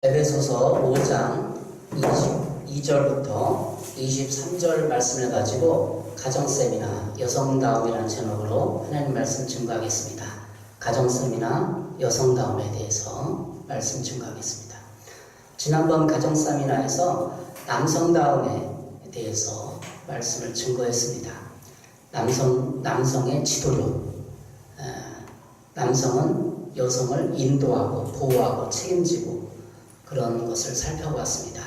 에베소서 5장 22절부터 23절 말씀을 가지고 가정세미나 여성다움이라는 제목으로 하나님 말씀 증거하겠습니다. 가정세미나 여성다움에 대해서 말씀 증거하겠습니다. 지난번 가정세미나에서 남성다움에 대해서 말씀을 증거했습니다. 남성의 지도력, 남성은 여성을 인도하고 보호하고 책임지고 그런 것을 살펴보았습니다.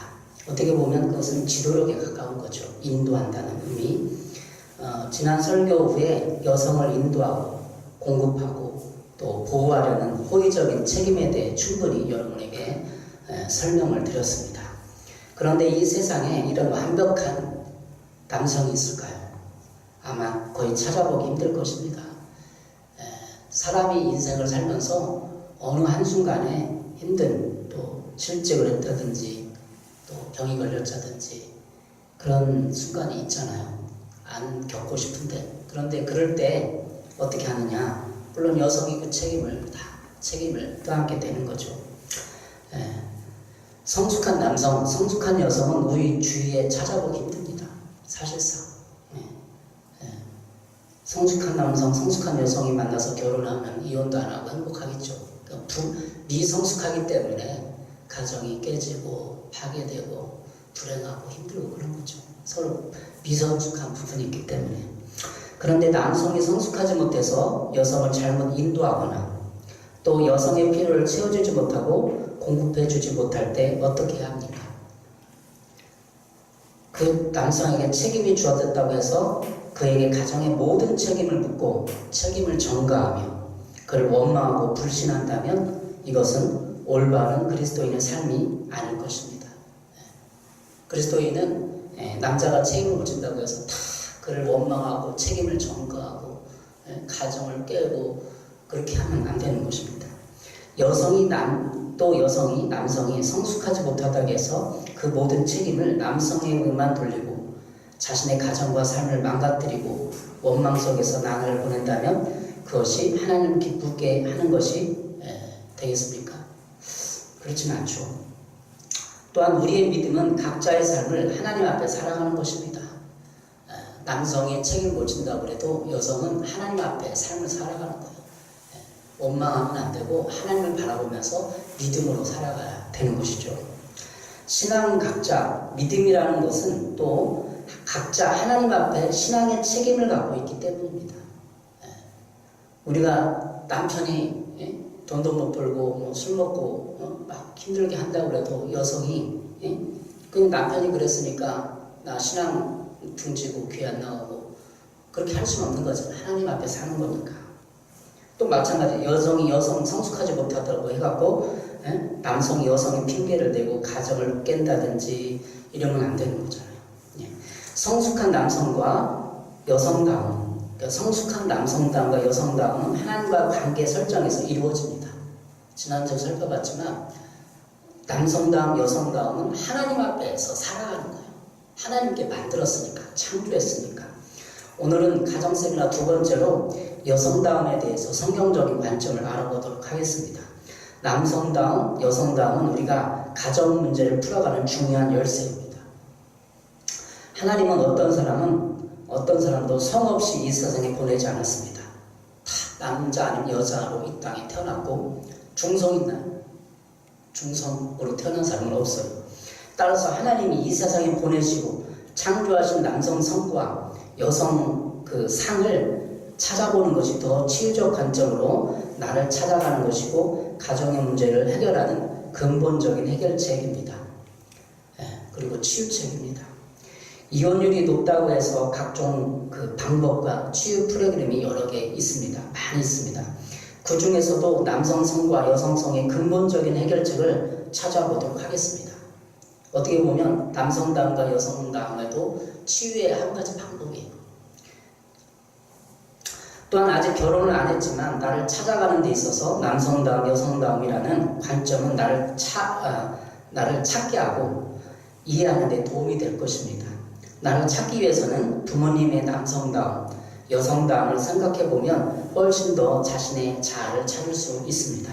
어떻게 보면 그것은 지도력에 가까운 거죠. 인도한다는 의미. 지난 설교 후에 여성을 인도하고 공급하고 또 보호하려는 호의적인 책임에 대해 충분히 여러분에게 설명을 드렸습니다. 그런데 이 세상에 이런 완벽한 남성이 있을까요? 아마 거의 찾아보기 힘들 것입니다. 사람이 인생을 살면서 어느 한순간에 힘든 또 실직을 했다든지 또 병이 걸렸다든지 그런 순간이 있잖아요. 안 겪고 싶은데. 그런데 그럴 때 어떻게 하느냐. 물론 여성이 그 책임을 떠안게 되는 거죠. 성숙한 남성, 성숙한 여성은 우리 주위에 찾아보기 힘듭니다. 사실상. 성숙한 남성, 성숙한 여성이 만나서 결혼하면 이혼도 안 하고 행복하겠죠. 미성숙하기 때문에 가정이 깨지고 파괴되고 불행하고 힘들고 그런 거죠. 서로 미성숙한 부분이 있기 때문에. 그런데 남성이 성숙하지 못해서 여성을 잘못 인도하거나 또 여성의 필요를 채워주지 못하고 공급해주지 못할 때 어떻게 해야 합니까? 그 남성에게 책임이 주어졌다고 해서 그에게 가정의 모든 책임을 묻고 책임을 전가하며 그를 원망하고 불신한다면 이것은 올바른 그리스도인의 삶이 아닐 것입니다. 그리스도인은 남자가 책임을 묻는다고 해서 다 그를 원망하고 책임을 전가하고 가정을 깨고 그렇게 하면 안 되는 것입니다. 여성이 남성이 성숙하지 못하다고 해서 그 모든 책임을 남성에게만 돌리고 자신의 가정과 삶을 망가뜨리고 원망 속에서 나날을 보낸다면 그것이 하나님 기쁘게 하는 것이 되겠습니까? 그렇지는 않죠. 또한 우리의 믿음은 각자의 삶을 하나님 앞에 살아가는 것입니다. 남성이 책임을 못 진다고 해도 여성은 하나님 앞에 삶을 살아가는 거예요. 원망하면 안 되고 하나님을 바라보면서 믿음으로 살아가야 되는 것이죠. 신앙은 각자, 믿음이라는 것은 또 각자 하나님 앞에 신앙의 책임을 갖고 있기 때문입니다. 우리가 남편이 돈도 못 벌고 술 먹고 막 힘들게 한다고 해도 여성이 그 남편이 그랬으니까 나 신앙 등지고 교회 안 나가고 그렇게 할 수는 없는 거죠. 하나님 앞에 사는 거니까. 또 마찬가지 여성이 여성 성숙하지 못하다고 해갖고 남성이 여성의 핑계를 대고 가정을 깬다든지 이러면 안 되는 거잖아요. 성숙한 남성과 여성다움, 그러니까 성숙한 남성다움과 여성다움은 하나님과 관계 설정에서 이루어집니다. 지난주에 살펴봤지만 남성다움, 여성다움은 하나님 앞에서 살아가는 거예요. 하나님께 만들었으니까, 창조했으니까. 오늘은 가정세미나 두 번째로 여성다움에 대해서 성경적인 관점을 알아보도록 하겠습니다. 남성다움, 여성다움은 우리가 가정 문제를 풀어가는 중요한 열쇠입니다. 하나님은 어떤 사람도 성 없이 이 세상에 보내지 않았습니다. 다 남자 아니면 여자로 이 땅에 태어났고 중성으로 태어난 사람은 없어요. 따라서 하나님이 이 세상에 보내시고 창조하신 남성 성과 여성 그 상을 찾아보는 것이 더 치유적 관점으로 나를 찾아가는 것이고 가정의 문제를 해결하는 근본적인 해결책입니다. 그리고 치유책입니다. 이혼율이 높다고 해서 각종 그 방법과 치유 프로그램이 여러 개 있습니다. 많이 있습니다. 그 중에서도 남성성과 여성성의 근본적인 해결책을 찾아보도록 하겠습니다. 어떻게 보면 남성다움과 여성다움에도 치유의 한 가지 방법이에요. 또한 아직 결혼을 안 했지만 나를 찾아가는 데 있어서 남성다움, 여성다움이라는 관점은 나를 찾게 하고 이해하는 데 도움이 될 것입니다. 나를 찾기 위해서는 부모님의 남성다움, 여성다움을 생각해 보면 훨씬 더 자신의 자아를 찾을 수 있습니다.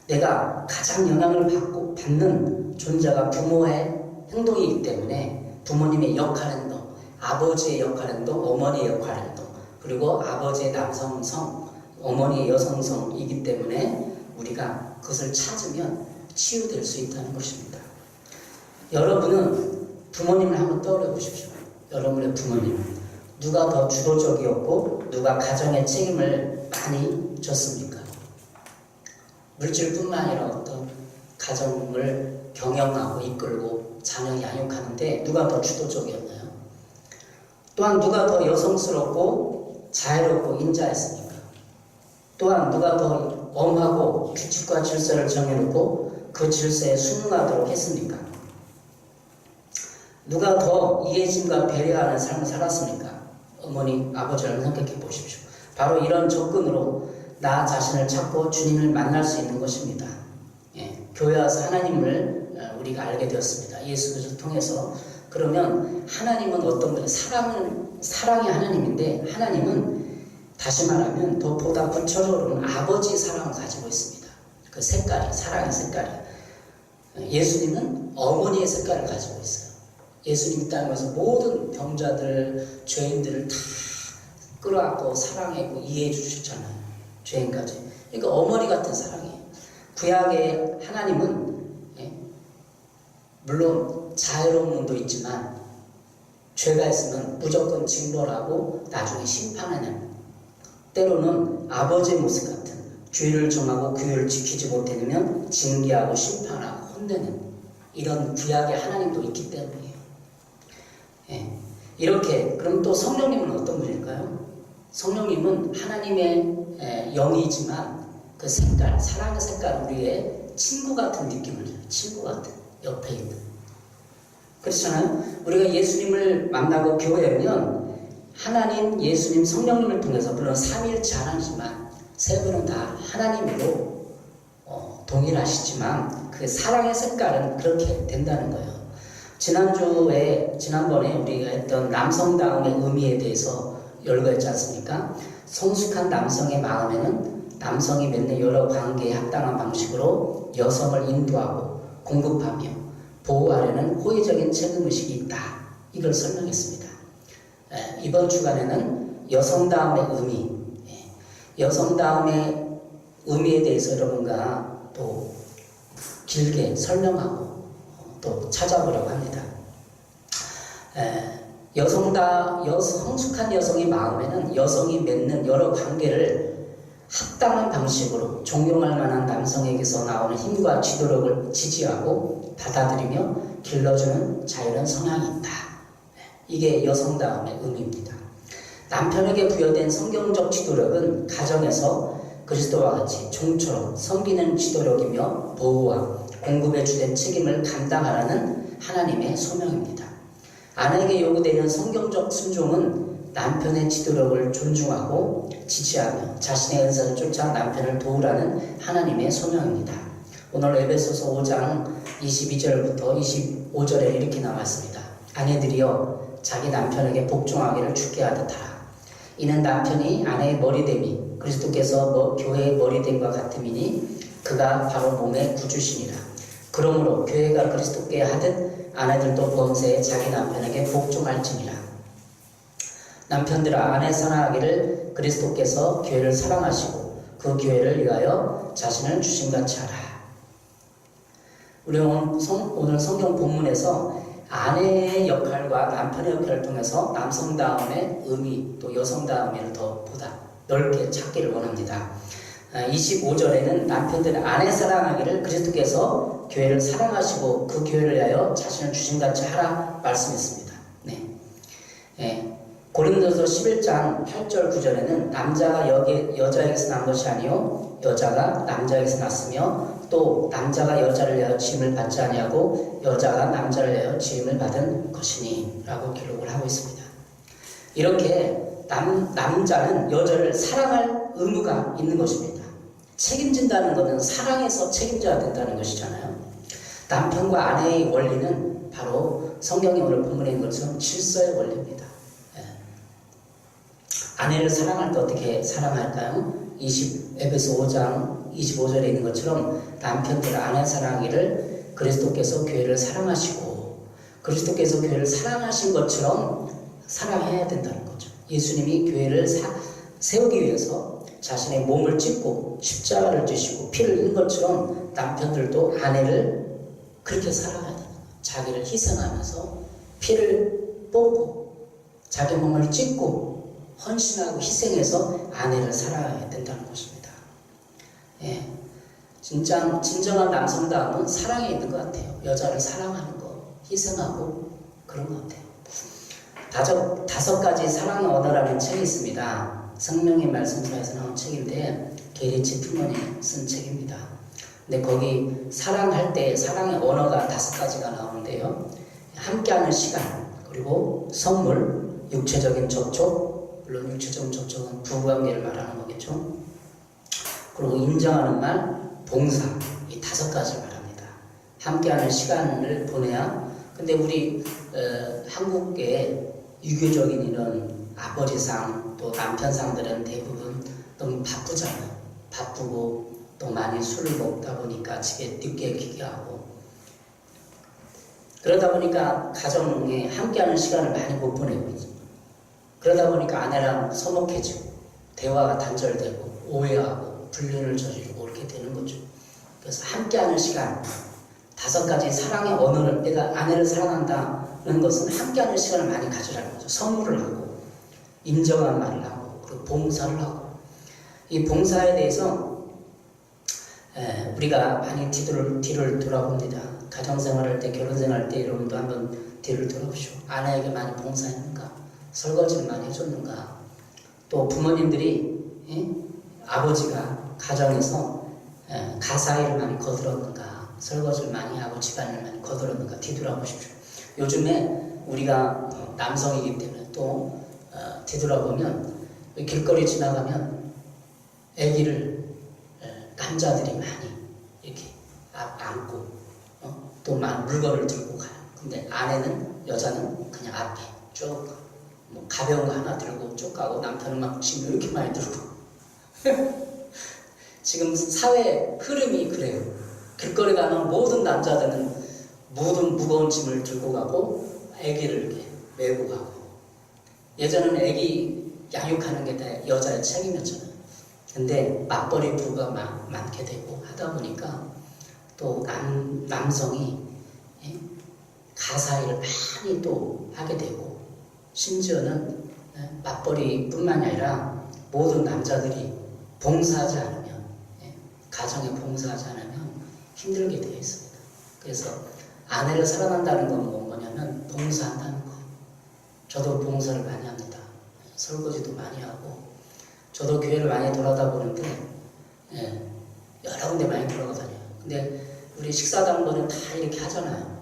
내가 가장 영향을 받는 존재가 부모의 행동이기 때문에 부모님의 역할 행동, 아버지의 역할 행동, 어머니의 역할 행동, 그리고 아버지의 남성성, 어머니의 여성성이기 때문에 우리가 그것을 찾으면 치유될 수 있다는 것입니다. 여러분은 부모님을 한번 떠올려 보십시오. 여러분의 부모님, 누가 더 주도적이었고 누가 가정의 책임을 많이 졌습니까? 물질뿐만 아니라 어떤 가정을 경영하고 이끌고 자녀 양육하는데 누가 더 주도적이었나요? 또한 누가 더 여성스럽고 자애롭고 인자했습니까? 또한 누가 더 엄하고 규칙과 질서를 정해놓고 그 질서에 순응하도록 했습니까? 누가 더 이해심과 배려하는 삶을 살았습니까? 어머니, 아버지를 생각해 보십시오. 바로 이런 접근으로 나 자신을 찾고 주님을 만날 수 있는 것입니다. 교회 와서 하나님을 우리가 알게 되었습니다. 예수 그리스도를 통해서. 그러면 하나님은 어떤 분이 사랑이 하나님인데, 하나님은 다시 말하면 더 보다 구체적으로는 아버지의 사랑을 가지고 있습니다. 그 색깔이, 사랑의 색깔이. 예수님은 어머니의 색깔을 가지고 있어요. 예수님 땅에서 모든 병자들, 죄인들을 다 끌어안고 사랑하고 이해해 주셨잖아요. 죄인까지. 그러니까 어머니 같은 사랑이에요. 구약의 하나님은 물론 자유로운 면도 있지만 죄가 있으면 무조건 징벌하고 나중에 심판하는, 때로는 아버지의 모습 같은, 죄를 정하고 규율을 지키지 못하면 징계하고 심판하고 혼내는 이런 구약의 하나님도 있기 때문이에요. 이렇게. 그럼 또 성령님은 어떤 분일까요? 성령님은 하나님의 영이지만 그 색깔, 사랑의 색깔, 우리의 친구 같은 느낌을 줘요. 친구 같은, 옆에 있는. 그렇잖아요. 우리가 예수님을 만나고 교회하면 하나님, 예수님, 성령님을 통해서, 물론 삼위일체 하나님이지만 세 분은 다 하나님으로 동일하시지만 그 사랑의 색깔은 그렇게 된다는 거예요. 지난번에 우리가 했던 남성다움의 의미에 대해서 열거했지 않습니까? 성숙한 남성의 마음에는 남성이 맺는 여러 관계에 합당한 방식으로 여성을 인도하고 공급하며 보호하려는 호의적인 책임의식이 있다. 이걸 설명했습니다. 이번 주간에는 여성다움의 의미, 여성다움의 의미에 대해서 여러분과 또 길게 설명하고 또 찾아보려고 합니다. 성숙한 여성의 마음에는 여성이 맺는 여러 관계를 합당한 방식으로 존경할 만한 남성에게서 나오는 힘과 지도력을 지지하고 받아들이며 길러주는 자유로운 성향이 있다. 이게 여성다움의 의미입니다. 남편에게 부여된 성경적 지도력은 가정에서 그리스도와 같이 종처럼 섬기는 지도력이며 보호와 공급에 주된 책임을 감당하라는 하나님의 소명입니다. 아내에게 요구되는 성경적 순종은 남편의 지도력을 존중하고 지지하며 자신의 은사를 쫓아 남편을 도우라는 하나님의 소명입니다. 오늘 에베소서 5장 22절부터 25절에 이렇게 나왔습니다. 아내들이여 자기 남편에게 복종하기를 주께 하듯하라. 이는 남편이 아내의 머리됨이 그리스도께서 교회의 머리됨과 같음이니 그가 바로 몸의 구주시니라. 그러므로 교회가 그리스도께 하듯 아내들도 범세에 자기 남편에게 복종할지니라. 남편들아 아내 사랑하기를 그리스도께서 교회를 사랑하시고 그 교회를 위하여 자신을 주심같이 하라. 우리 오늘 성경 본문에서 아내의 역할과 남편의 역할을 통해서 남성다움의 의미 또 여성다움을 더 보다 넓게 찾기를 원합니다. 25절에는 남편들은 아내 사랑하기를 그리스도께서 교회를 사랑하시고 그 교회를 위하여 자신을 주심같이 하라 말씀했습니다. 고린도서 11장 8절 9절에는 남자가 여자에게서 난 것이 아니요 여자가 남자에게서 났으며 또 남자가 여자를 위하여 지음을 받지 아니하고 여자가 남자를 위하여 지음을 받은 것이니 라고 기록을 하고 있습니다. 이렇게 남자는 여자를 사랑할 의무가 있는 것입니다. 책임진다는 것은 사랑해서 책임져야 된다는 것이잖아요. 남편과 아내의 원리는 바로 성경이 오늘 본문에 있는 것처럼 질서의 원리입니다. 아내를 사랑할 때 어떻게 사랑할까요? 에베소 5장 25절에 있는 것처럼 남편들 아내 사랑하기를 그리스도께서 교회를 사랑하시고 그리스도께서 교회를 사랑하신 것처럼 사랑해야 된다는 거죠. 예수님이 교회를 세우기 위해서 자신의 몸을 찢고 십자가를 지시고 피를 흘린 것처럼 남편들도 아내를 그렇게 사랑해야 된다. 자기를 희생하면서 피를 뽑고 자기 몸을 찢고 헌신하고 희생해서 아내를 사랑해야 된다는 것입니다. 예, 진정한 남성다움은 사랑에 있는 것 같아요. 여자를 사랑하는 거, 희생하고 그런 것 같아요. 다섯 가지 사랑의 언어라는 책이 있습니다. 성령의 말씀사에서 나온 책인데 게리치 트먼이 쓴 책입니다. 근데 거기 사랑할 때 사랑의 언어가 5가지가 나오는데요. 함께하는 시간, 그리고 선물, 육체적인 접촉, 물론 육체적인 접촉은 부부관계를 말하는 거겠죠. 그리고 인정하는 말, 봉사, 이 5가지를 말합니다. 함께하는 시간을 보내야. 근데 우리 한국의 유교적인 이런 아버지상 또 남편상들은 대부분 너무 바쁘잖아요. 바쁘고 또 많이 술을 먹다 보니까 집에 늦게 귀가하고 그러다 보니까 가정에 함께하는 시간을 많이 못 보내고 있어요. 그러다 보니까 아내랑 서먹해지고 대화가 단절되고 오해하고 불륜을 저지르고 이렇게 되는 거죠. 그래서 함께하는 시간 5가지 사랑의 언어를 내가 아내를 사랑한다는 것은 함께하는 시간을 많이 가지라는 거죠. 선물을 하고 인정한 말을 하고 그리고 봉사를 하고 이 봉사에 대해서 우리가 많이 뒤를 돌아봅니다. 가정생활할 때 결혼생활할 때 여러분도 한번 뒤를 돌아보시오. 아내에게 많이 봉사했는가? 설거지를 많이 해줬는가? 또 부모님들이 아버지가 가정에서 가사일을 많이 거들었는가? 설거지를 많이 하고 집안을 많이 거들었는가? 뒤돌아보십시오. 요즘에 우리가 남성이기 때문에 또 뒤돌아보면 길거리 지나가면 아기를 남자들이 많이 이렇게 안고 또 물건을 들고 가요. 근데 여자는 그냥 앞에 쭉 가벼운 거 하나 들고 쭉 가고 남편은 막 짐 이렇게 많이 들고 지금 사회 흐름이 그래요. 길거리 가면 모든 남자들은 모든 무거운 짐을 들고 가고 아기를 이렇게 메고 가고 예전에는 아기 양육하는 게 다 여자의 책임이었잖아요. 근데 맞벌이 부부가 많게 되고 하다 보니까 또 남성이 가사 일을 많이 또 하게 되고 심지어는 맞벌이뿐만이 아니라 모든 남자들이 봉사하지 않으면 가정에 봉사하지 않으면 힘들게 되어 있습니다. 그래서 아내를 사랑한다는 건 뭐냐면 봉사한다는 거. 저도 봉사를 많이 합니다. 설거지도 많이 하고 저도 교회를 많이 돌아다 보는데 여러 군데 많이 돌아다녀요. 근데 우리 식사당번은 다 이렇게 하잖아요.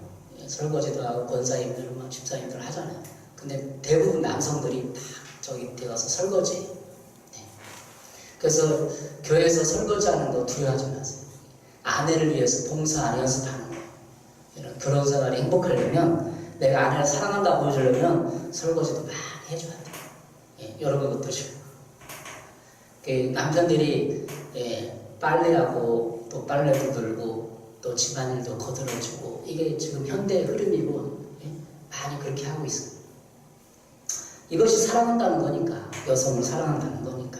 설거지도 하고 권사님들, 집사님들 하잖아요. 근데 대부분 남성들이 다 저기 들어가서 설거지. 그래서 교회에서 설거지하는 거 두려워하지 마세요. 아내를 위해서 봉사 안 연습하는 거예요. 이런 결혼 생활이 행복하려면 내가 아내를 사랑한다 보여주려면 설거지도 많이 해줘야 돼요. 여러분 어떠시고? 남편들이 빨래하고 또 빨래도 들고 또 집안일도 거들어주고 이게 지금 현대의 흐름이고 많이 그렇게 하고 있어요. 이것이 사랑한다는 거니까 여성을 사랑한다는 거니까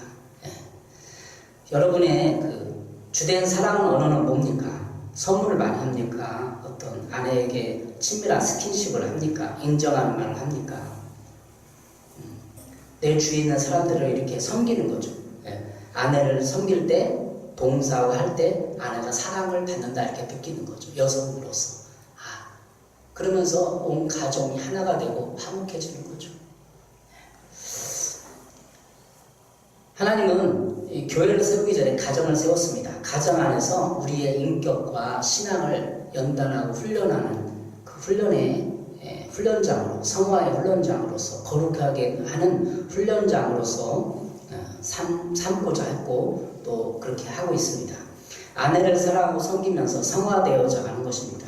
여러분의 그 주된 사랑 언어는 뭡니까? 선물을 많이 합니까? 어떤 아내에게 친밀한 스킨십을 합니까? 인정하는 말을 합니까? 내 주위에 있는 사람들을 이렇게 섬기는 거죠. 아내를 섬길 때 봉사하고 할 때 아내가 사랑을 받는다 이렇게 느끼는 거죠. 여성으로서. 그러면서 온 가정이 하나가 되고 화목해지는 거죠. 하나님은 이 교회를 세우기 전에 가정을 세웠습니다. 가정 안에서 우리의 인격과 신앙을 연단하고 훈련하는 그 훈련의 훈련장으로 성화의 훈련장으로서 거룩하게 하는 훈련장으로서 삼고자 했고 또 그렇게 하고 있습니다. 아내를 사랑하고 섬기면서 성화되어져 가는 것입니다.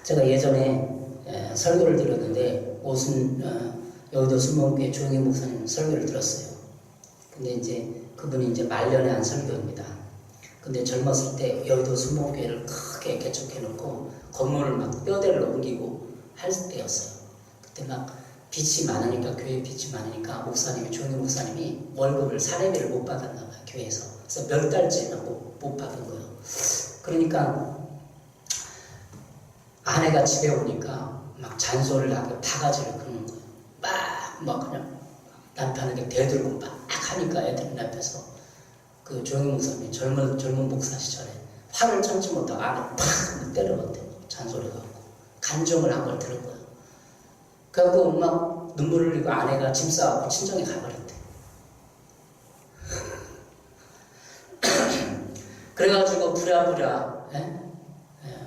제가 예전에 설교를 들었는데 여의도 순복음교회 조영희 목사님 설교를 들었어요. 근데 이제 그분이 이제 말년에 한 설교입니다. 근데 젊었을 때 여의도 수목교회를 크게 개척해놓고 건물을 막 뼈대를 옮기고 할 때였어요. 그때 막 빚이 많으니까, 교회 빚이 많으니까 목사님이, 조용히 목사님이 월급을 사례비를 못 받았나 봐요, 교회에서. 그래서 몇 달째나 못 받은 거예요. 그러니까 아내가 집에 오니까 막 잔소리를 하고 바가지를 긁는 거예요. 막 그냥 남편에게 대들고 막 하니까 애들 앞에서 그 조용히 목사님이 젊은 목사 시절에 화를 참지 못하고 아내 팍 때려버렸대요. 잔소리가 하고 간증을 한 걸 들은 거예요. 그래갖고 막 눈물을 흘리고 아내가 짐 싸갖고 친정에 가버렸대. 그래가지고 부랴부랴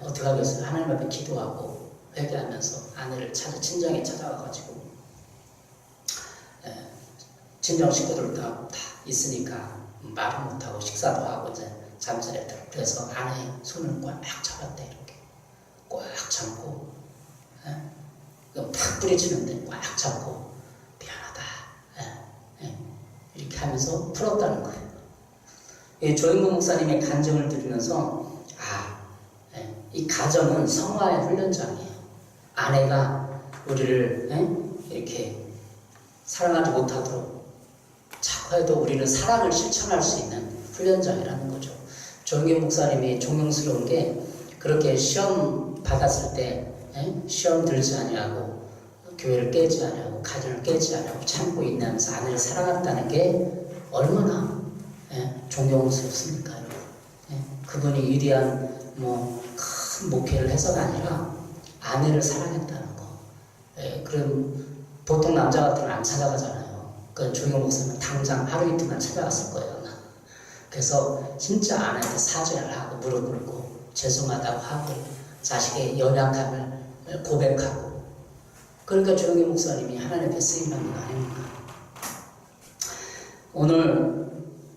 어떻게 하겠어요? 하나님 앞에 기도하고 회개하면서 아내를 친정에 찾아가가지고 친정 식구들 다 있으니까 말을 못하고 식사도 하고 이제 잠자리에 그래서 아내의 손을 꽉 잡았대. 이렇게 꽉 잡고 팍 부딪히는데 꽉 잡고 미안하다 이렇게 하면서 풀었다는 거예요. 조영구 목사님의 간증을 들으면서 이 가정은 성화의 훈련장이에요. 아내가 우리를 이렇게 사랑하지 못하도록 자꾸 해도 우리는 사랑을 실천할 수 있는 훈련장이라는 거죠. 조영기 목사님이 존경스러운 게 그렇게 시험 받았을 때 시험 들지 아니하고 교회를 깨지 아니하고 가정을 깨지 아니하고 참고 있면서 아내를 사랑했다는 게 얼마나 존경스럽습니까, 여러분? 그분이 위대한 큰 목회를 해서가 아니라 아내를 사랑했다는 거. 그럼 보통 남자 같으면 안 찾아가잖아요. 그 조영 목사는 당장 하루 이틀만 찾아갔을 거예요. 그래서 진짜 아내한테 사죄를 하고 무릎 꿇고 죄송하다고 하고 자식의 연약함을 고백하고, 그러니까 조영기 목사님이 하나님 앞에 쓰임받는 거 아닙니까? 오늘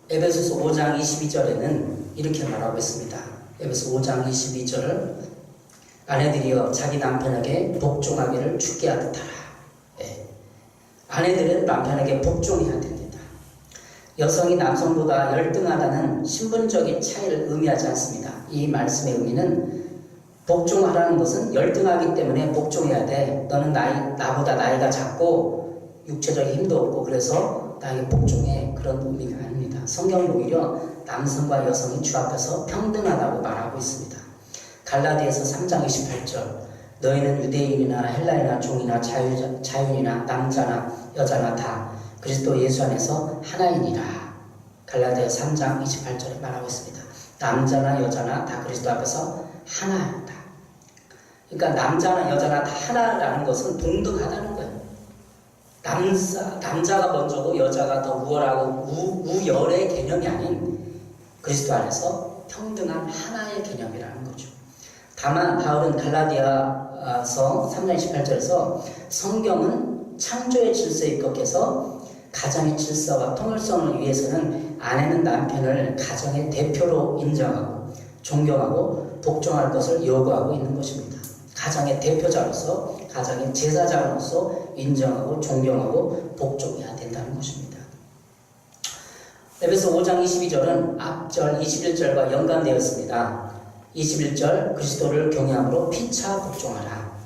에베소서 5장 22절에는 이렇게 말하고 있습니다. 에베소 5장 22절을 아내들이여 자기 남편에게 복종하기를 주께 하듯 하라. 아내들은 남편에게 복종해야 됩니다. 여성이 남성보다 열등하다는 신분적인 차이를 의미하지 않습니다. 이 말씀의 의미는 복종하라는 것은 열등하기 때문에 복종해야 돼. 너는 나보다 나이가 작고 육체적인 힘도 없고 그래서 나에게 복종해. 그런 의미가 아닙니다. 성경은 오히려 남성과 여성이 주 앞에서 평등하다고 말하고 있습니다. 갈라디아서 3장 28절 너희는 유대인이나 헬라이나 종이나 자유인이나 남자나 여자나 다 그리스도 예수 안에서 하나이니라. 갈라디아 3장 28절에 말하고 있습니다. 남자나 여자나 다 그리스도 앞에서 하나입니다. 그러니까 남자나 여자나 다 하나라는 것은 동등하다는 거예요. 남자가 먼저고 여자가 더 우월하고 우열의 개념이 아닌 그리스도 안에서 평등한 하나의 개념이라는 거죠. 다만 바울은 갈라디아서 3장 28절에서 성경은 창조의 질서에 입각해서 가정의 질서와 통일성을 위해서는 아내는 남편을 가정의 대표로 인정하고 존경하고 복종할 것을 요구하고 있는 것입니다. 가정의 대표자로서 가정의 제사장으로서 인정하고 존경하고 복종해야 된다는 것입니다. 에베소 5장 22절은 앞절 21절과 연관되어 있습니다. 21절 그리스도를 경외함으로 피차 복종하라.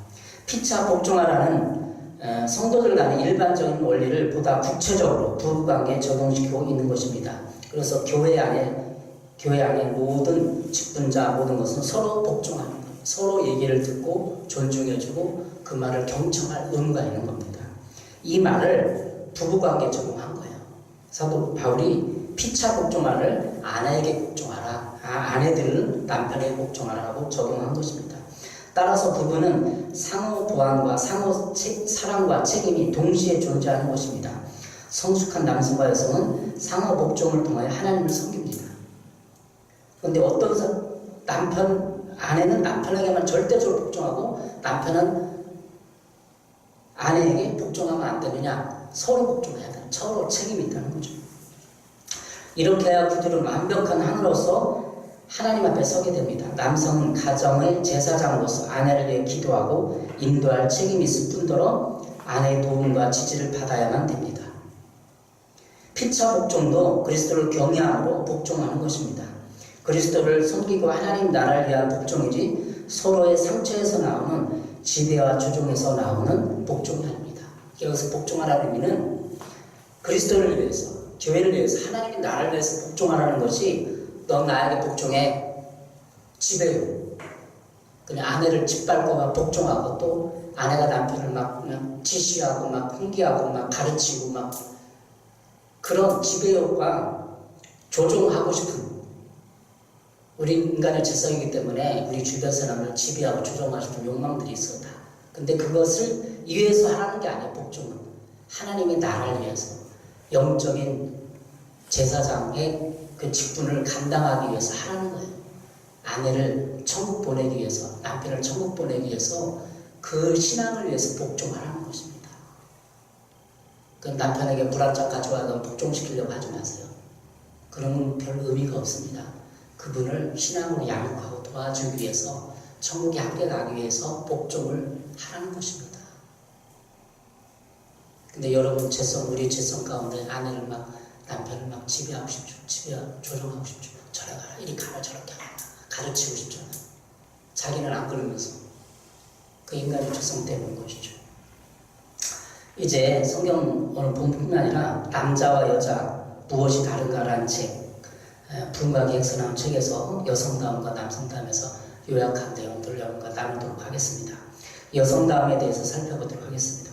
피차 복종하라는 성도들 간의 일반적인 원리를 보다 구체적으로 부부관계에 적용시키고 있는 것입니다. 그래서 교회 안에 모든 직분자 모든 것은 서로 복종하는 거예요. 서로 얘기를 듣고 존중해주고 그 말을 경청할 의무가 있는 겁니다. 이 말을 부부관계에 적용한 거예요. 사도 바울이 피차 복종하를 아내에게 복종하라, 아내들은 남편에게 복종하라고 적용한 것입니다. 따라서 부부는 상호 보완과 상호 사랑과 책임이 동시에 존재하는 것입니다. 성숙한 남성과 여성은 상호 복종을 통하여 하나님을 섬깁니다. 그런데 어떤 아내는 남편에게만 절대적으로 복종하고 남편은 아내에게 복종하면 안 되느냐? 서로 복종해야 되는, 서로 책임이 있다는 거죠. 이렇게 해야 그들은 완벽한 하나로서 하나님 앞에 서게 됩니다. 남성은 가정의 제사장으로서 아내를 위해 기도하고 인도할 책임이 있을 뿐더러 아내의 도움과 지지를 받아야만 됩니다. 피차 복종도 그리스도를 경외함으로 복종하는 것입니다. 그리스도를 섬기고 하나님 나라를 위한 복종이지 서로의 상처에서 나오는 지배와 조종에서 나오는 복종이 아닙니다. 여기서 복종하라는 의미는 그리스도를 위해서, 교회를 위해서, 하나님의 나라를 위해서 복종하라는 것이 넌 나에게 복종해, 지배요. 그냥 아내를 짓밟고 막 복종하고 또 아내가 남편을 막 그냥 지시하고 막 훈계하고 막 가르치고 막 그런 지배욕과 조종하고 싶은, 우리 인간의 죄성이기 때문에 우리 주변 사람을 지배하고 조종하고 싶은 욕망들이 있었다. 근데 그것을 위해서 하라는 게 아니에요. 복종은 하나님의 나라를 위해서, 영적인 제사장의 그 직분을 감당하기 위해서 하라는 거예요. 아내를 천국 보내기 위해서, 남편을 천국 보내기 위해서 그 신앙을 위해서 복종하라는 것입니다. 그 남편에게 불안짝 가져와서 복종시키려고 하지 마세요. 그러면 별 의미가 없습니다. 그분을 신앙으로 양육하고 도와주기 위해서, 천국에 함께 가기 위해서 복종을 하라는 것입니다. 근데 여러분 우리 죄성 가운데 아내를 막, 남편을 막 지배하고 싶죠. 조종하고 싶죠. 저래 가라, 이리 가라, 저렇게 가라, 가르치고 싶잖아요. 자기는 안 그러면서. 그 인간의 죄성 때문인 것이죠. 이제 성경 오늘 본뿐만 아니라 남자와 여자 무엇이 다른가라는 책, 부흥과 계획서 나온 책에서 여성다움과 남성다움에서 요약한 내용들을 여러분과 나누도록 하겠습니다. 여성다움에 대해서 살펴보도록 하겠습니다.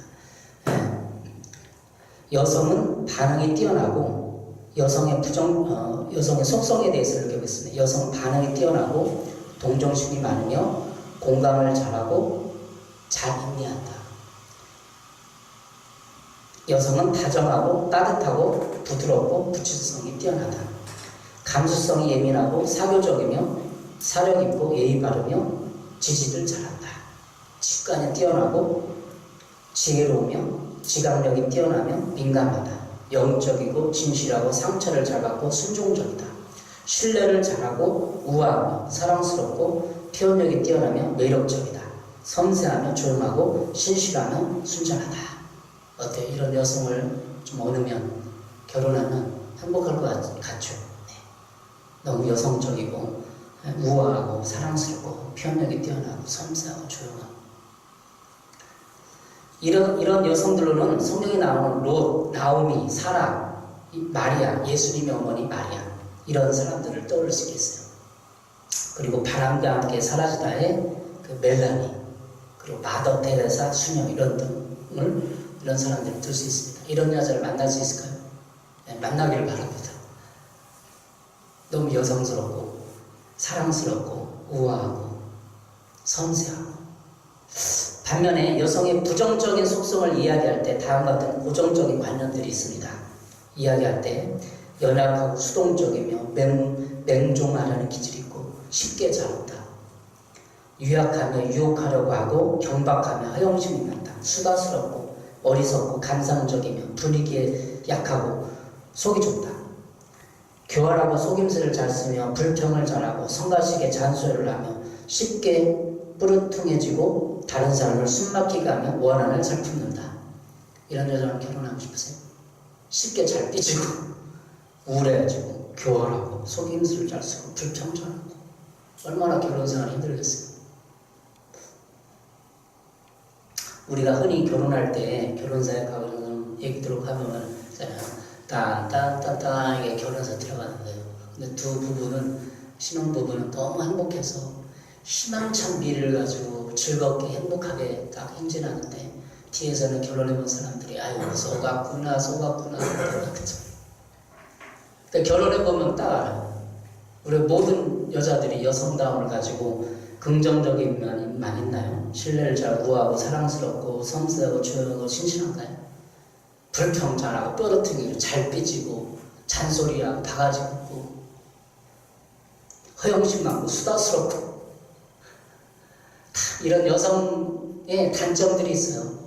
여성은 반응이 뛰어나고, 여성의 속성에 대해서 읽어보겠습니다. 여성 반응이 뛰어나고 동정심이 많으며 공감을 잘하고 잘 인내한다. 여성은 다정하고 따뜻하고 부드럽고 부추성이 뛰어나다. 감수성이 예민하고 사교적이며 사력 있고 예의 바르며 지지를 잘한다. 직관이 뛰어나고 지혜로우며 지각력이 뛰어나며 민감하다. 영적이고 진실하고 상처를 잘 받고 순종적이다. 신뢰를 잘하고 우아하며 사랑스럽고 표현력이 뛰어나며 매력적이다. 섬세하며 조용하고 신실하며 순전하다. 어때요? 이런 여성을 좀 얻으면, 결혼하면 행복할 것 같죠? 네. 너무 여성적이고 우아하고 사랑스럽고 표현력이 뛰어나고 섬세하고 조용하고, 이런 여성들로는 성경에 나오는 롯, 나오미, 사라, 마리아, 예수님의 어머니 마리아, 이런 사람들을 떠올릴 수 있겠어요. 그리고 바람과 함께 사라지다의 그 멜라니, 그리고 마더 테레사, 수녀, 이런 사람들을 들 수 있습니다. 이런 여자를 만날 수 있을까요? 네, 만나기를 바랍니다. 너무 여성스럽고 사랑스럽고 우아하고 섬세하고. 반면에 여성의 부정적인 속성을 이야기할 때 다음과 같은 고정적인 관념들이 있습니다. 이야기할 때 연약하고 수동적이며 맹종하려는 기질이 있고 쉽게 자란다. 유약하며 유혹하려고 하고 경박하며 허영심이 많다. 수다스럽고 어리석고 감상적이며 분위기에 약하고 속이 좁다. 교활하고 속임수를 잘 쓰며 불평을 잘하고 성가시게 잔소리를 하며 쉽게 뿌르퉁해지고 다른 사람을 숨막히게 하며 원한을 잘 품는다. 이런 여자랑 결혼하고 싶으세요? 쉽게 잘 삐지고 우울해지고 교활하고 속임수를 잘 쓰고 불평 잘하고. 얼마나 결혼생활이 힘들겠어요. 우리가 흔히 결혼할 때 결혼사역하고 얘기 들어가면 따따따따 이게 결혼사 들어가는데요. 근데 두 부부는, 신혼부부는 너무 행복해서 희망찬 미래를 가지고 즐겁게 행복하게 딱 행진하는데, 뒤에서는 결혼해본 사람들이 아유 속았구나 그렇죠. 그러니까 결혼해보면 딱 알아요. 우리 모든 여자들이 여성다움을 가지고 긍정적인 면만 있나요? 신뢰를 잘 구하고 사랑스럽고 섬세하고 조용하고 신실한가요? 불평 잘하고 뼈다귀고 잘 삐지고 잔소리하고 바가지 긋고 허영심 많고 수다스럽고, 이런 여성의 단점들이 있어요.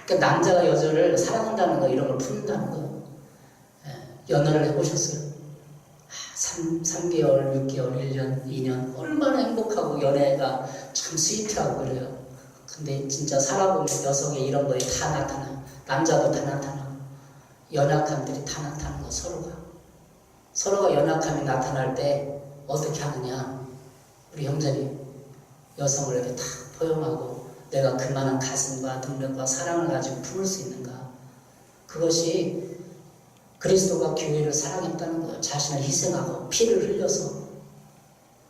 그러니까 남자가 여자를 사랑한다는 거, 이런 걸 품는다는 거예요. 연애를 해보셨어요? 3개월, 6개월, 1년, 2년 얼마나 행복하고 연애가 참 스위트하고 그래요. 근데 진짜 살아보면 여성의 이런 거에 다 나타나요. 남자도 다 나타나요. 연약함들이 다 나타나는 거, 서로가 연약함이 나타날 때 어떻게 하느냐. 우리 형제님, 여성을 이렇게 다 포용하고 내가 그만한 가슴과 능력과 사랑을 가지고 품을 수 있는가. 그것이 그리스도가 교회를 사랑했다는 거예요. 자신을 희생하고 피를 흘려서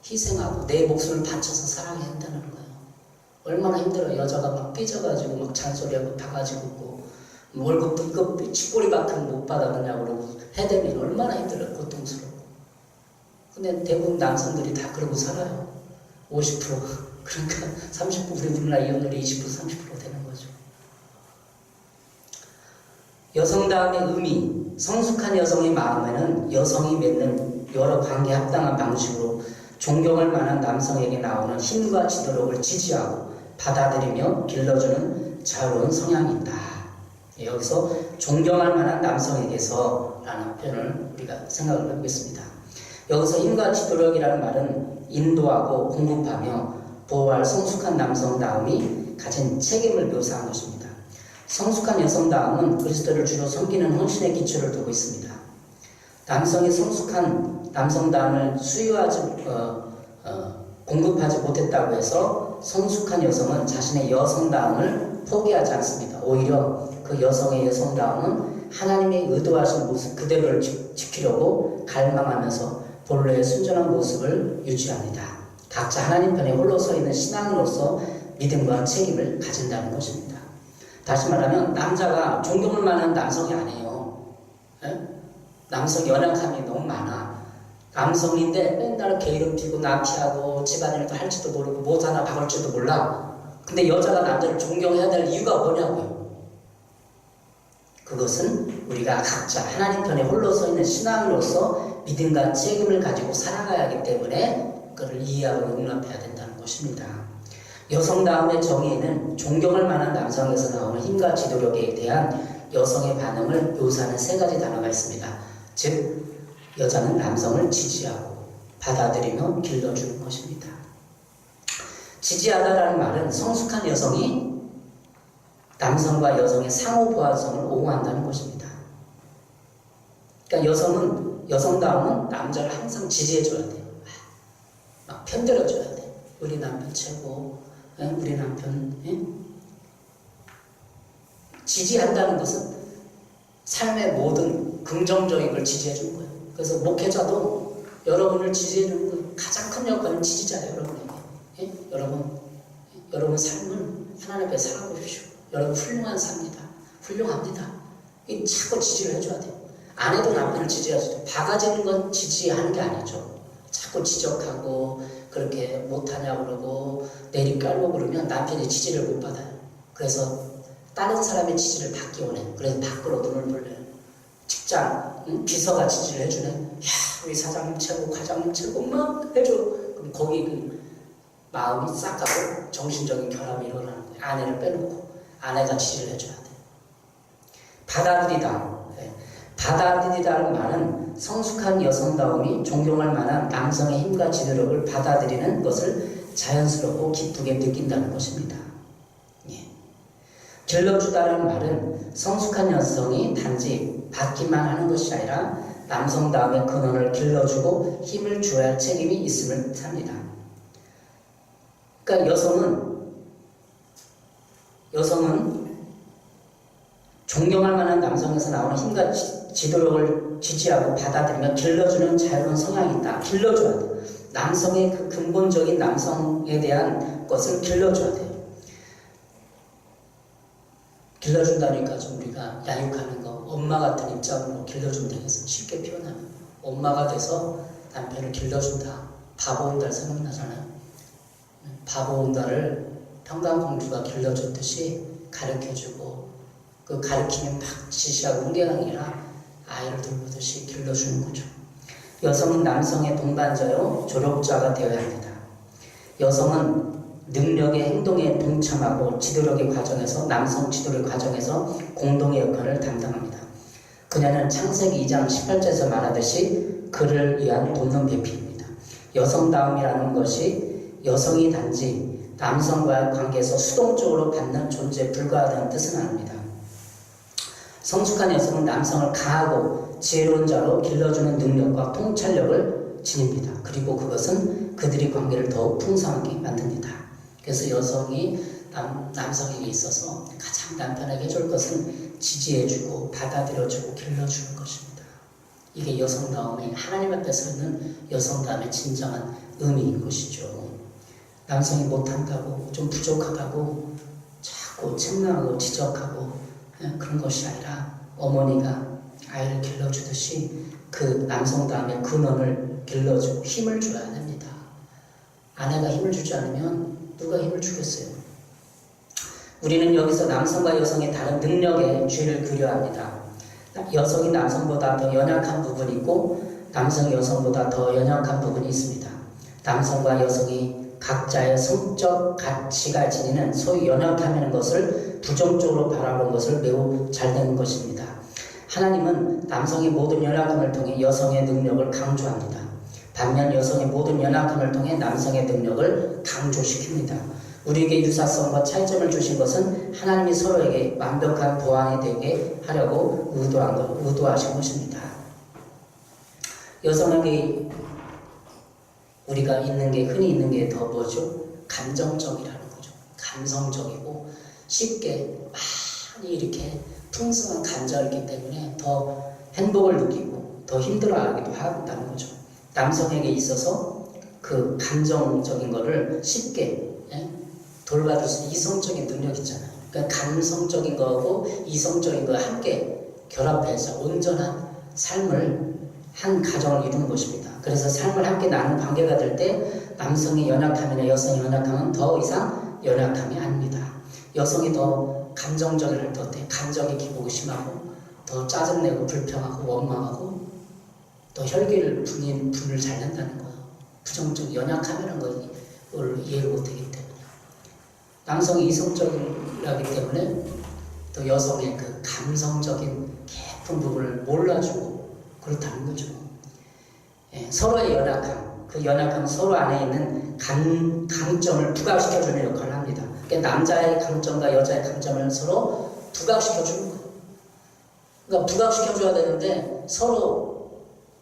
희생하고 내 목숨을 바쳐서 사랑해야 한다는 거예요. 얼마나 힘들어요. 여자가 막 삐져가지고 막 잔소리하고 바가지 굽고 월급도 이거 쥐꼬리만큼 못 받았느냐고 그러고 해대면 얼마나 힘들어요. 고통스럽고. 근데 대부분 남성들이 다 그러고 살아요. 50% 그러니까 30% 우리나라 이혼율이 20% 30% 되는 거죠. 여성다움의 의미, 성숙한 여성의 마음에는 여성이 맺는 여러 관계에 합당한 방식으로 존경할 만한 남성에게 나오는 힘과 지도력을 지지하고 받아들이며 길러주는 자유로운 성향이 있다. 여기서 존경할 만한 남성에게서 라는 표현을 우리가 생각을 해보겠습니다. 여기서 힘과 지도력이라는 말은 인도하고 공급하며 보호할 성숙한 남성다움이 가진 책임을 묘사한 것입니다. 성숙한 여성다움은 그리스도를 주로 섬기는 헌신의 기초를 두고 있습니다. 남성이 성숙한 남성다움을 공급하지 못했다고 해서 성숙한 여성은 자신의 여성다움을 포기하지 않습니다. 오히려 그 여성의 여성다움은 하나님의 의도하신 모습 그대로를 지키려고 갈망하면서 본래의 순전한 모습을 유지합니다. 각자 하나님 편에 홀로 서 있는 신앙으로서 믿음과 책임을 가진다는 것입니다. 다시 말하면 남자가 존경할 만한 남성이 아니에요. 에? 남성 연약함이 너무 많아. 남성인데 맨날 게으름피고 나피하고 집안일도 할지도 모르고 못 하나 박을지도 몰라. 근데 여자가 남자를 존경해야 될 이유가 뭐냐고요. 그것은 우리가 각자 하나님 편에 홀로 서 있는 신앙으로서 믿음과 책임을 가지고 살아가야 하기 때문에 그걸 이해하고 용납해야 된다는 것입니다. 여성다움의 정의에는 존경할 만한 남성에서 나오는 힘과 지도력에 대한 여성의 반응을 묘사하는 세 가지 단어가 있습니다. 즉, 여자는 남성을 지지하고 받아들이며 길러주는 것입니다. 지지하다라는 말은 성숙한 여성이 남성과 여성의 상호 보완성을 옹호한다는 것입니다. 그러니까 여성다움은 남자를 항상 지지해줘야 돼요. 막 편들어줘야 돼. 우리 남편 최고, 우리 남편. 지지한다는 것은 삶의 모든 긍정적인 걸 지지해주는 거예요. 그래서 목회자도 여러분을 지지해주는 거예요. 가장 큰 역할은 지지자예요, 여러분에게. 여러분 삶을 하나님 앞에 살아보십시오. 여러분 훌륭한 삶이다. 훌륭합니다. 자꾸 지지를 해줘야 돼요. 아내도 남편을 지지해야죠. 바가지는 건 지지하는 게 아니죠. 자꾸 지적하고 그렇게 못하냐고 그러고 내리깔고 그러면 남편이 지지를 못 받아요. 그래서 다른 사람의 지지를 받기 원해. 그래서 밖으로 눈을 돌려요. 직장 비서가 지지를 해주네. 야, 우리 사장님 최고, 과장님 최고 막 해줘. 그럼 거기 그 마음이 싹 가고 정신적인 결함이 일어나는 거예요. 아내를 빼놓고 아내가 지지를 해줘야 돼. 받아들이다. 받아들이다는 말은 성숙한 여성다움이 존경할 만한 남성의 힘과 지도력을 받아들이는 것을 자연스럽고 기쁘게 느낀다는 것입니다. 길러주다는 말은 성숙한 여성이 단지 받기만 하는 것이 아니라 남성다움의 근원을 길러주고 힘을 주어야 할 책임이 있음을 뜻합니다. 그러니까 여성은 존경할 만한 남성에서 나오는 힘과 지도력을 지지하고 받아들이며 길러주는 자유로운 성향이 있다. 길러줘야 돼요. 남성의 그 근본적인 남성에 대한 것을 길러줘야 돼요. 길러준다니까 좀 우리가 야육하는 거, 엄마 같은 입장으로 길러주면 되겠어. 쉽게 표현하면 엄마가 돼서 남편을 길러준다. 바보온달 생각나잖아요. 바보온달을 평강공주가 길러줬듯이 가르쳐주고 그 가르치면 막 지시하고 훈계하는 게 아니라 아이를 돌보듯이 길러주는 거죠. 여성은 남성의 동반자요 조력자가 되어야 합니다. 여성은 능력의 행동에 동참하고 지도력의 과정에서 남성 지도력 과정에서 공동의 역할을 담당합니다. 그녀는 창세기 2장 18절에서 말하듯이 그를 위한 돕는 배필입니다. 여성다움이라는 것이 여성이 단지 남성과의 관계에서 수동적으로 받는 존재에 불과하다는 뜻은 아닙니다. 성숙한 여성은 남성을 강하고 지혜로운 자로 길러주는 능력과 통찰력을 지닙니다. 그리고 그것은 그들의 관계를 더욱 풍성하게 만듭니다. 그래서 여성이 남성에게 있어서 가장 남편에게 해줄 것은 지지해주고 받아들여주고 길러주는 것입니다. 이게 여성다움의, 하나님 앞에서 있는 여성다움의 진정한 의미인 것이죠. 남성이 못한다고, 좀 부족하다고 자꾸 책망하고 지적하고 그런 것이 아니라 어머니가 아이를 길러주듯이 그 남성다움의 근원을 길러주고 힘을 줘야 됩니다. 아내가 힘을 주지 않으면 누가 힘을 주겠어요? 우리는 여기서 남성과 여성의 다른 능력에 주의를 기울여야 합니다. 여성이 남성보다 더 연약한 부분이 있고 남성이 여성보다 더 연약한 부분이 있습니다. 남성과 여성이 각자의 성적 가치가 지니는 소위 연약함이라는 것을 부정적으로 바라보는 것을 매우 잘 되는 것입니다. 하나님은 남성의 모든 연약함을 통해 여성의 능력을 강조합니다. 반면 여성의 모든 연약함을 통해 남성의 능력을 강조시킵니다. 우리에게 유사성과 차이점을 주신 것은 하나님이 서로에게 완벽한 보완이 되게 하려고 의도하신 것입니다. 여성에게 우리가 있는 게, 흔히 있는 게 더 뭐죠? 감정적이라는 거죠. 감성적이고 쉽게 많이 이렇게 풍성한 감정이 있기 때문에 더 행복을 느끼고 더 힘들어하기도 한다는 거죠. 남성에게 있어서 그 감정적인 거를 쉽게 돌봐줄 수 있는 이성적인 능력 있잖아요. 그러니까 감성적인 거하고 이성적인 거 함께 결합해서 온전한 삶을, 한 가정을 이루는 것입니다. 그래서 삶을 함께 나누는 관계가 될 때 남성의 연약함이나 여성의 연약함은 더 이상 연약함이 아닙니다. 여성이 더 감정적인 할 때 감정의 기복이 심하고 더 짜증내고 불평하고 원망하고 또 혈기를 분을 잘 낸다는 거예요. 부정적 연약함이라는 걸 이해를 못하기 때문에. 남성이 이성적이라기 때문에 또 여성의 그 감성적인 깊은 부분을 몰라주고 그렇다는 거죠. 서로의 연약함, 그 연약함은 서로 안에 있는 강점을 부각시켜주는 역할을 합니다. 그러니까 남자의 강점과 여자의 강점을 서로 부각시켜주는 거예요. 그러니까 부각시켜줘야 되는데 서로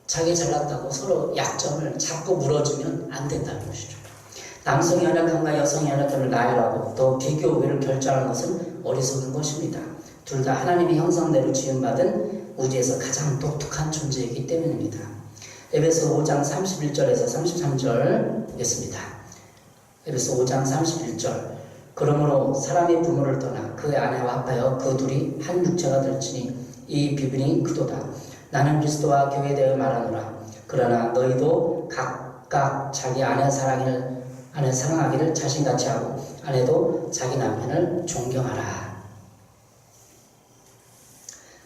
자기 잘났다고 서로 약점을 자꾸 물어주면 안 된다는 것이죠. 남성의 연약함과 여성의 연약함을 나열하고 또 비교 우위를 결정하는 것은 어리석은 것입니다. 둘 다 하나님의 형상대로 지음받은 우주에서 가장 독특한 존재이기 때문입니다. 에베소 5장 31절에서 33절 보겠습니다. 에베소 5장 31절. 그러므로 사람이 부모를 떠나 그 아내와 합하여 그 둘이 한 육체가 될지니 이 비밀이 그도다. 나는 그리스도와 교회에 대하여 말하노라. 그러나 너희도 각각 자기 아내 사랑하기를 자신같이 하고 아내도 자기 남편을 존경하라.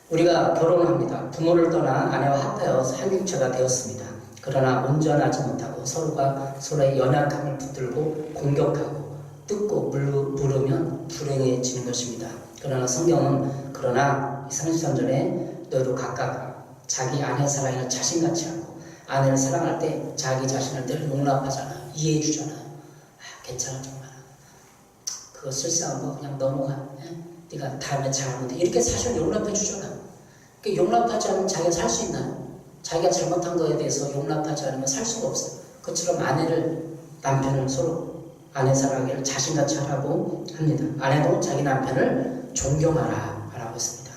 우리가 결혼을 합니다. 부모를 떠나 아내와 합하여 한 육체가 되었습니다. 그러나 온전하지 못하고 서로가 서로의 연약함을 붙들고 공격하고 뜯고 물으면 불행해지는 것입니다. 그러나 성경은 그러나 33절에 너희도 각각 자기 아내 사랑을 자신같이 하고 아내를 사랑할 때 자기 자신을 늘 용납하잖아요. 이해해 주잖아요. 괜찮아 정말. 그거 쓸쓸한 거 그냥 넘어가. 네가 다음에 잘하면 돼. 이렇게 사실 용납해 주잖아요. 용납하지 않으면 자기가 살 수 있나요? 자기가 잘못한 거에 대해서 용납하지 않으면 살 수가 없어요. 그처럼 남편을 서로 아내 사랑하기를 자신같이 하라고 합니다. 아내도 자기 남편을 존경하라 라고 했습니다.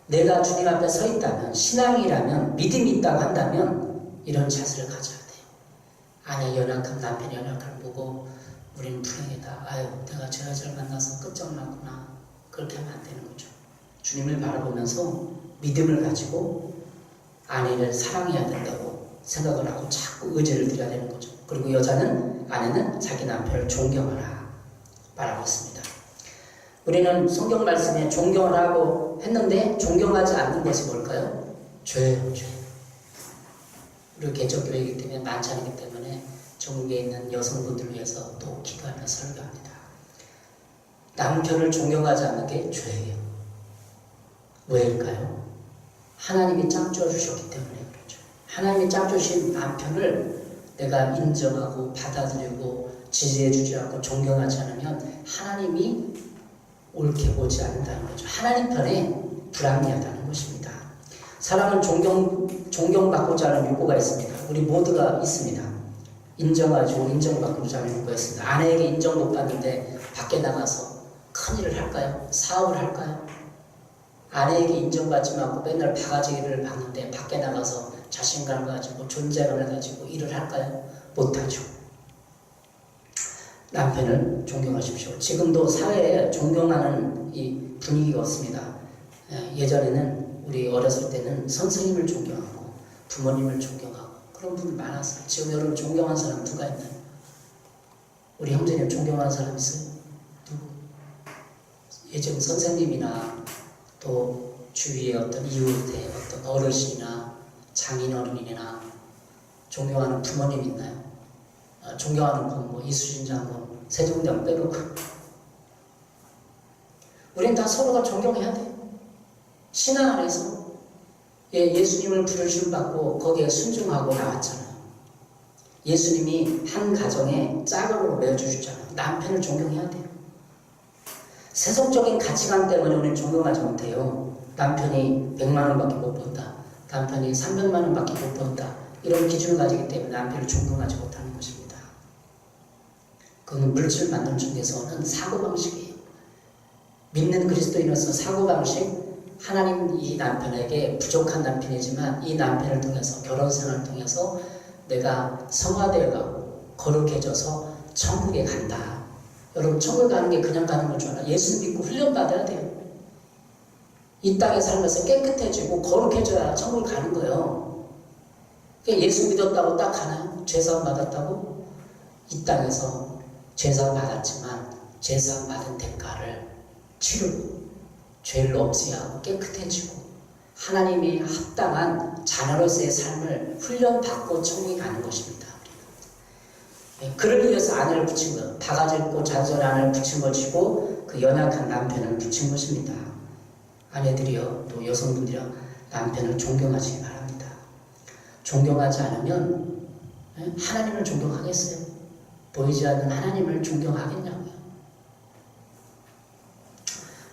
내가 주님 앞에 서 있다면, 신앙이라면, 믿음이 있다고 한다면 이런 자세를 가져야 돼요. 아내 연약함, 남편 연약함을 보고 우리는 불행이다. 아유, 내가 저 여자를 만나서 끝장났구나. 그렇게 하면 안 되는 거죠. 주님을 바라보면서 믿음을 가지고 아내를 사랑해야 된다고 생각을 하고 자꾸 의지를 드려야 되는 거죠. 그리고 아내는 자기 남편을 존경하라 말하고 있습니다. 우리는 성경 말씀에 존경을 하고 했는데 존경하지 않는 것이 뭘까요? 죄예요, 죄. 우리 개척교회이기 때문에 많지 않기 때문에 전국에 있는 여성분들을 위해서 또 기도하며 설교합니다. 남편을 존경하지 않는 게 죄예요. 왜일까요? 하나님이 짝지어 주셨기 때문에 그렇죠. 하나님이 짝주신 남편을 내가 인정하고 받아들이고 지지해 주지 않고 존경하지 않으면 하나님이 옳게 보지 않는다는 거죠. 하나님 편에 불합리하다는 것입니다. 사람은 존경받고자 하는 욕구가 있습니다. 우리 모두가 있습니다. 인정하고 인정받고자 하는 욕구가 있습니다. 아내에게 인정 못 받는데 밖에 나가서 큰일을 할까요? 사업을 할까요? 아내에게 인정받지 않고 맨날 바가지를 박는데 밖에 나가서 자신감을 가지고 존재감을 가지고 일을 할까요? 못하죠. 남편을 존경하십시오. 지금도 사회에 존경하는 이 분위기가 없습니다. 예전에는 우리 어렸을 때는 선생님을 존경하고 부모님을 존경하고 그런 분들 많았어요. 지금 여러분 존경한 사람 누가 있나요? 우리 형제님 존경하는 사람 있어요? 누구? 예전 선생님이나 또 주위의 어떤 이웃의 어떤 어르신이나 장인어른이나 존경하는 부모님 있나요? 존경하는 분, 뭐 이수진 장군, 세종대왕 빼놓고 우린 다 서로가 존경해야 돼요. 신앙 안에서 예수님을 부르심 받고 거기에 순종하고 나왔잖아요. 예수님이 한 가정에 짝을 내어주셨잖아요. 남편을 존경해야 돼요. 세속적인 가치관 때문에 우리는 존경하지 못해요. 남편이 100만 원밖에 못 번다. 남편이 300만 원밖에 못 번다. 이런 기준을 가지기 때문에 남편을 존경하지 못하는 것입니다. 그건 물질 만남 중에서는 사고방식이에요. 믿는 그리스도인으로서 사고방식, 하나님 이 남편에게 부족한 남편이지만 이 남편을 통해서 결혼생활을 통해서 내가 성화되어 가고 거룩해져서 천국에 간다. 여러분 천국 가는 게 그냥 가는 걸 줄 알아요. 예수 믿고 훈련받아야 돼요. 이 땅에 살면서 깨끗해지고 거룩해져야 천국을 가는 거예요. 예수 믿었다고 딱 가나요? 죄사함 받았다고? 이 땅에서 죄사함 받았지만 죄사함 받은 대가를 치르고 죄를 없애하고 깨끗해지고 하나님이 합당한 자녀로서의 삶을 훈련받고 천국에 가는 것입니다. 그를 위해서 아내를 붙인 것, 바가지 고 잔소리 아내를 붙인 것이고 그 연약한 남편을 붙인 것입니다. 아내들이요, 또 여성분들이요, 남편을 존경하시기 바랍니다. 존경하지 않으면 하나님을 존경하겠어요? 보이지 않는 하나님을 존경하겠냐고요.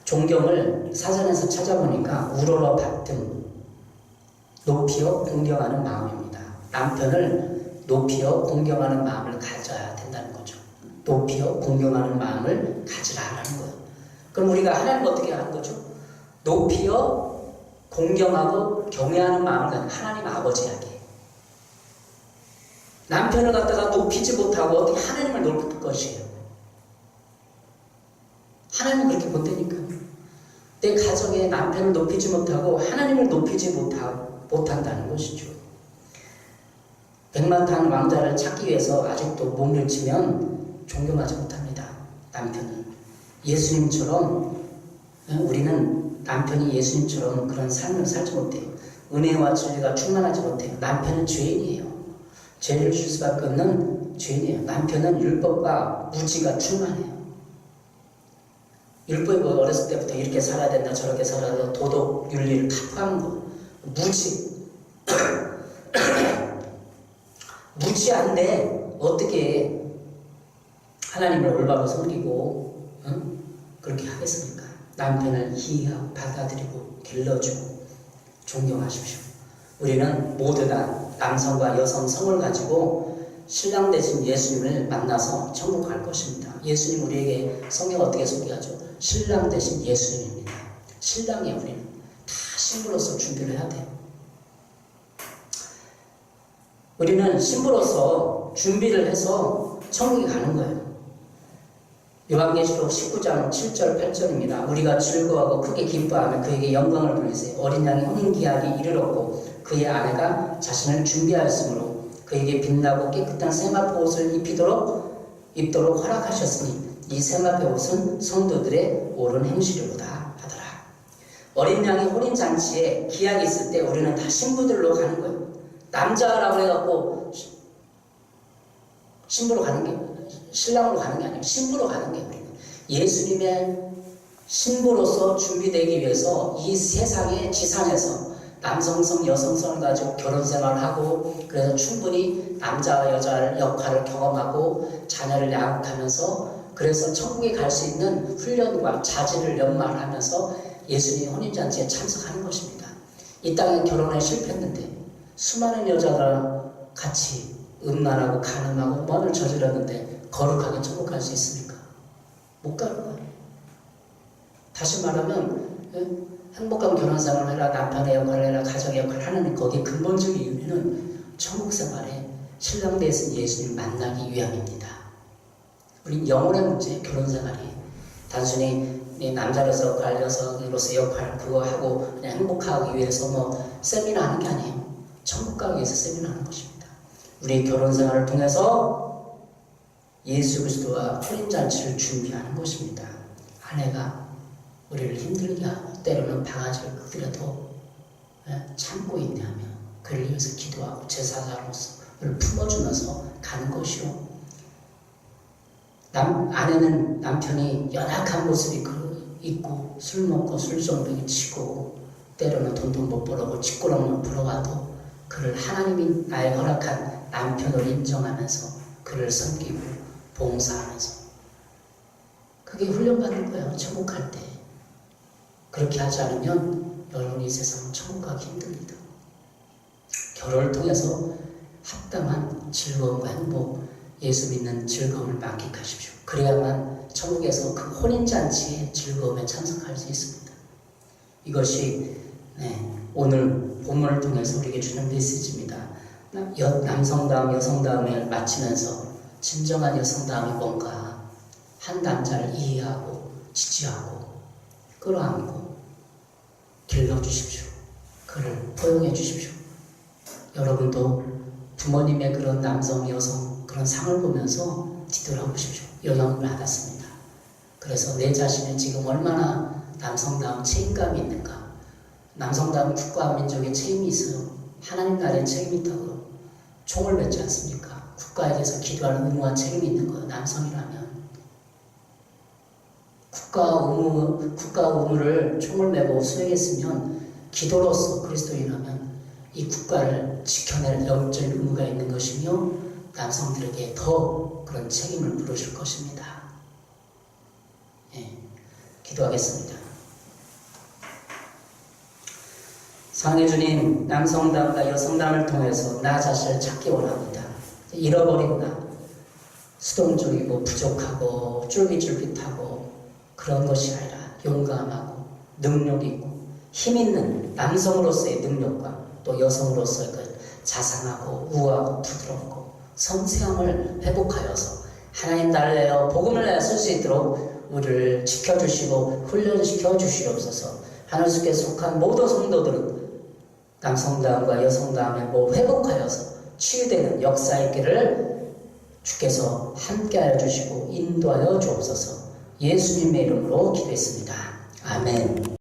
존경을 사전에서 찾아보니까 우러러 받든 높이어 공경하는 마음입니다. 남편을 높이어 공경하는 마음을 가져야 된다는 거죠. 높이어 공경하는 마음을 가지라라는 거예요. 그럼 우리가 하나님을 어떻게 하는 거죠? 높이어 공경하고 경외하는 마음을 가진 하나님 아버지에게. 남편을 갖다가 높이지 못하고 어떻게 하나님을 높일 것이에요? 하나님은 그렇게 못되니까. 내 가정에 남편을 높이지 못하고 하나님을 높이지 못한다는 것이죠. 백만탄 왕자를 찾기 위해서 아직도 몸부림치면 존경하지 못합니다. 남편은 예수님처럼, 우리는 남편이 예수님처럼 그런 삶을 살지 못해요. 은혜와 진리가 충만하지 못해요. 남편은 죄인이에요. 죄를 줄 수밖에 없는 죄인이에요. 남편은 율법과 무지가 충만해요. 율법이 어렸을 때부터 이렇게 살아야 된다, 저렇게 살아야 된다, 도덕, 윤리를 각하는 거. 무지. 무지한데 어떻게 하나님을 올바로 섬기고 그렇게 하겠습니까? 남편을 이해하고 받아들이고 길러주고 존경하십시오. 우리는 모두 다 남성과 여성 성을 가지고 신랑 되신 예수님을 만나서 천국 갈 것입니다. 예수님 우리에게 성경 어떻게 소개하죠? 신랑 되신 예수님입니다. 신랑이에요. 우리는 다 신부로서 준비를 해야 돼요. 우리는 신부로서 준비를 해서 천국에 가는 거예요. 요한계시록 19장 7절 8절입니다. 우리가 즐거워하고 크게 기뻐하며 그에게 영광을 돌리세요. 어린 양이 혼인기한이 이르렀고 그의 아내가 자신을 준비하였으므로 그에게 빛나고 깨끗한 세마포 옷을 입도록 허락하셨으니 이 세마포 옷은 성도들의 옳은 행실이로다 하더라. 어린 양이 혼인잔치에 기약이 있을 때 우리는 다 신부들로 가는 거예요. 남자라고 해갖고 신부로 가는 게, 신랑으로 가는 게 아니고 신부로 가는 게 우리는 예수님의 신부로서 준비되기 위해서 이 세상의 지상에서 남성성, 여성성을 가지고 결혼생활을 하고 그래서 충분히 남자와 여자의 역할을 경험하고 자녀를 양육하면서 그래서 천국에 갈 수 있는 훈련과 자질을 연말하면서 예수님의 혼인잔치에 참석하는 것입니다. 이 땅에 결혼에 실패했는데 수많은 여자가 같이 음란하고 간음하고 뭐를 저질렀는데 거룩하게 천국 갈 수 있습니까? 못 가는 거예요. 다시 말하면 행복한 결혼생활을 해라, 남편의 역할을 해라, 가정의 역할을 하는 거기에 근본적인 이유는 천국 생활에 신랑 대신 예수님을 만나기 위함입니다. 우린 영혼의 문제, 결혼생활이 단순히 남자로서 역할, 여성으로서 역할 그거 하고 그냥 행복하기 위해서 뭐 세미나 하는 게 아니에요. 천국 가기 위해서 세미나 하는 것입니다. 우리 결혼생활을 통해서 예수 그리스도와 혼인잔치를 준비하는 것입니다. 아내가 우리를 힘들게 하고 때로는 방아지를 끄더라도 참고 있냐며 그를 위해서 기도하고 제사장으로서 그를 품어주면서 가는 것이요. 아내는 남편이 연약한 모습이 있고 술 먹고 술정뱅이 치고 때로는 돈도 못 벌어고 찌꾸렁을 불어와도 그를 하나님이 나의 허락한 남편으로 인정하면서 그를 섬기고 봉사하면서 그게 훈련받는 거예요. 천국 갈 때. 그렇게 하지 않으면 여러분 이 세상은 천국 가기 힘듭니다. 결혼을 통해서 합당한 즐거움과 행복, 예수 믿는 즐거움을 만끽하십시오. 그래야만 천국에서 그 혼인잔치의 즐거움에 참석할 수 있습니다. 이것이 오늘 본문을 통해서 우리에게 주는 메시지입니다. 남성다움, 여성다움을 마치면서 진정한 여성다움이 뭔가 한 남자를 이해하고 지지하고 끌어안고 길러주십시오. 그를 포용해 주십시오. 여러분도 부모님의 그런 남성, 여성 그런 상을 보면서 뒤돌아보십시오. 영향을 받았습니다. 그래서 내 자신이 지금 얼마나 남성다운 책임감이 있는가. 남성다운 국가와 민족의 책임이 있어요. 하나님 나라의 책임이 있다고 총을 맺지 않습니까? 국가에 대해서 기도하는 의무와 책임이 있는 거예요. 남성이라면. 국가 의무를 총을 메고 수행했으면 기도로서 그리스도인이라면 이 국가를 지켜낼 영적인 의무가 있는 것이며 남성들에게 더 그런 책임을 물으실 것입니다. 기도하겠습니다. 사랑의 주님, 남성다움과 여성다움을 통해서 나 자신을 찾기 원합니다. 잃어버린 나, 수동적이고 부족하고 쫄깃쫄깃하고 그런 것이 아니라 용감하고 능력 있고 힘 있는 남성으로서의 능력과 또 여성으로서의 그 자상하고 우아하고 부드럽고 섬세함을 회복하여서 하나님 나라에 복음을 내어 쓸 수 있도록 우리를 지켜주시고 훈련시켜 주시옵소서. 하늘수께 속한 모든 성도들은 남성다움과 여성다움에 회복하여서 치유되는 역사의 길을 주께서 함께하여 주시고 인도하여 주옵소서. 예수님의 이름으로 기도했습니다. 아멘.